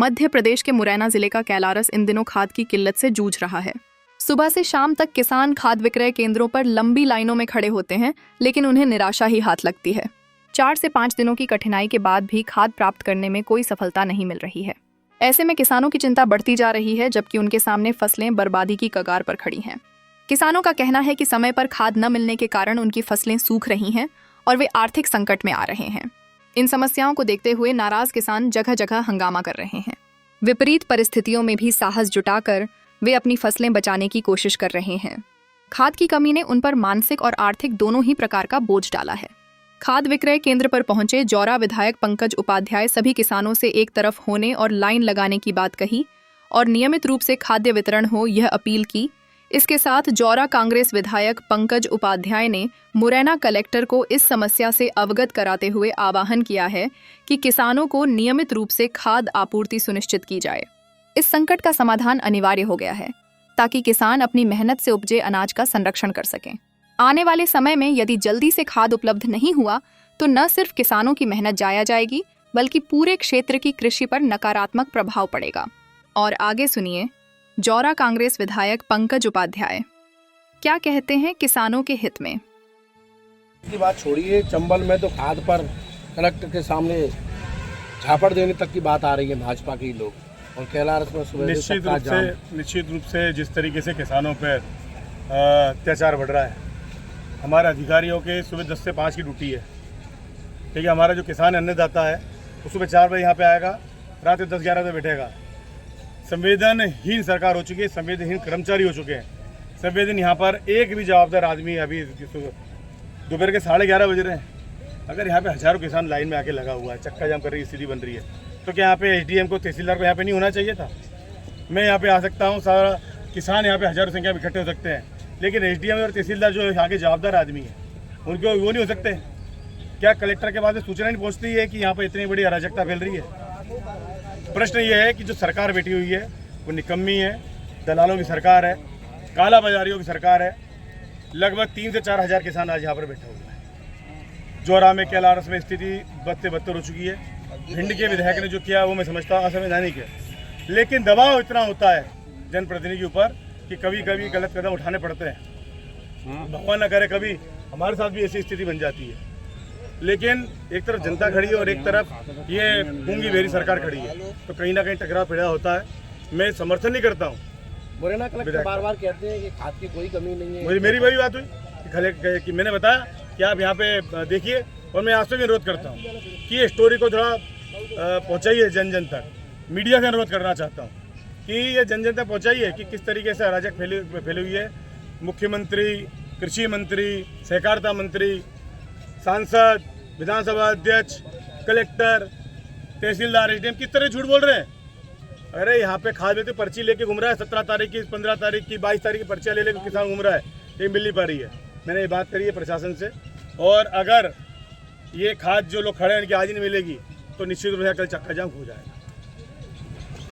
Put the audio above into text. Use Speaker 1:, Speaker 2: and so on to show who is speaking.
Speaker 1: मध्य प्रदेश के मुरैना जिले का कैलारस इन दिनों खाद की किल्लत से जूझ रहा है। सुबह से शाम तक किसान खाद विक्रय केंद्रों पर लंबी लाइनों में खड़े होते हैं, लेकिन उन्हें निराशा ही हाथ लगती है। 4 से 5 दिनों की कठिनाई के बाद भी खाद प्राप्त करने में कोई सफलता नहीं मिल रही है। ऐसे में किसानों की चिंता बढ़ती जा रही है, जबकि उनके सामने फसलें बर्बादी की कगार पर खड़ी हैं। किसानों का कहना है कि समय पर खाद न मिलने के कारण उनकी फसलें सूख रही हैं और वे आर्थिक संकट में आ रहे हैं। इन समस्याओं को देखते हुए नाराज किसान जगह जगह हंगामा कर रहे हैं। विपरीत परिस्थितियों में भी साहस जुटाकर वे अपनी फसलें बचाने की कोशिश कर रहे हैं। खाद की कमी ने उन पर मानसिक और आर्थिक दोनों ही प्रकार का बोझ डाला है। खाद विक्रय केंद्र पर पहुंचे जौरा विधायक पंकज उपाध्याय सभी किसानों से एक तरफ होने और लाइन लगाने की बात कही और नियमित रूप से खाद्य वितरण हो, यह अपील की। इसके साथ जौरा कांग्रेस विधायक पंकज उपाध्याय ने मुरैना कलेक्टर को इस समस्या से अवगत कराते हुए आह्वान किया है कि किसानों को नियमित रूप से खाद आपूर्ति सुनिश्चित की जाए। इस संकट का समाधान अनिवार्य हो गया है ताकि किसान अपनी मेहनत से उपजे अनाज का संरक्षण कर सकें। आने वाले समय में यदि जल्दी से खाद उपलब्ध नहीं हुआ तो न सिर्फ किसानों की मेहनत जाया जाएगी, बल्कि पूरे क्षेत्र की कृषि पर नकारात्मक प्रभाव पड़ेगा। और आगे सुनिए जौरा कांग्रेस विधायक पंकज उपाध्याय क्या कहते हैं किसानों के हित में।
Speaker 2: की बात छोड़िए, चंबल में तो खाद पर कलेक्टर के सामने झापड़ देने तक की बात आ रही है भाजपा के लोग, और कैलारस में सुबह
Speaker 3: निश्चित रूप से जिस तरीके से किसानों पर अत्याचार बढ़ रहा है, हमारे अधिकारियों के सुबह 10 से 5 की ड्यूटी है। ठीक है, हमारा जो किसान अन्नदाता है वो सुबह 4 बजे यहाँ पे आएगा, रात में 10-11 बजे बैठेगा। संवेदनहीन सरकार हो चुकी है, संवेदनहीन कर्मचारी हो चुके हैं। संवेदन यहाँ पर एक भी जवाबदार आदमी अभी दोपहर के 11:30 बज रहे हैं। अगर यहाँ पे हजारों किसान लाइन में आके लगा हुआ है, चक्का जाम कर रही स्थिति बन रही है, तो क्या यहाँ पे एसडीएम को, तहसीलदार को यहाँ पे नहीं होना चाहिए था? मैं यहाँ पे आ सकता हूँ, सारा किसान यहाँ पे हजारों संख्या में इकट्ठे हो सकते हैं, लेकिन एसडीएम और तहसीलदार जो यहाँ के जवाबदार आदमी है उनको वो नहीं हो सकते? क्या कलेक्टर के पास सूचना नहीं पहुँचती है कि यहाँ पर इतनी बड़ी अराजकता फैल रही है? प्रश्न ये है कि जो सरकार बैठी हुई है वो निकम्मी है, दलालों की सरकार है, काला बाजारियों की सरकार है। लगभग 3 से 4 हज़ार किसान आज यहाँ पर बैठे हुए हैं। जौरा में, कैलारस में स्थिति बद से बदतर हो चुकी है। भिंड के विधायक ने जो किया वो मैं समझता हूँ असंवैधानिक है, लेकिन दबाव इतना होता है जनप्रतिनिधि के ऊपर कि कभी कभी गलत कदम उठाने पड़ते हैं। भगवान न करे कभी हमारे साथ भी ऐसी स्थिति बन जाती है। लेकिन एक तरफ जनता खड़ी है और एक तरफ ये गूंगी बेरी सरकार खड़ी है, तो कहीं ना कहीं टकराव पैदा होता है। मैं समर्थन नहीं करता हूँ।
Speaker 2: मुरैना कलेक्टर बार-बार कहते हैं कि खाद की कोई कमी नहीं है।
Speaker 3: मेरी वही बात हुई कि मैंने बताया कि आप यहाँ पे देखिए, और मैं आपसे भी अनुरोध करता हूँ कि ये स्टोरी को थोड़ा पहुँचाइए जन जन तक। मीडिया से अनुरोध करना चाहता हूँ कि ये जन जन तक पहुँचाइए कि किस तरीके से अराजक फैली हुई है। मुख्यमंत्री, कृषि मंत्री, सहकारिता मंत्री, सांसद, विधानसभा अध्यक्ष, कलेक्टर, तहसीलदार, एसडीएम किस तरह झूठ बोल रहे हैं। अरे यहाँ पे खाद में तो पर्ची लेके घूम रहा है, 17 तारीख की, 15 तारीख की, 22 तारीख की पर्चियाँ ले लेकर किसान घूम रहा है, ये मिल नहीं पा रही है। मैंने ये बात करी है प्रशासन से, और अगर ये खाद जो लोग खड़े हैं इनकी आज ही नहीं मिलेगी तो निश्चित रूप से कल चक्का जाम हो जाएगा।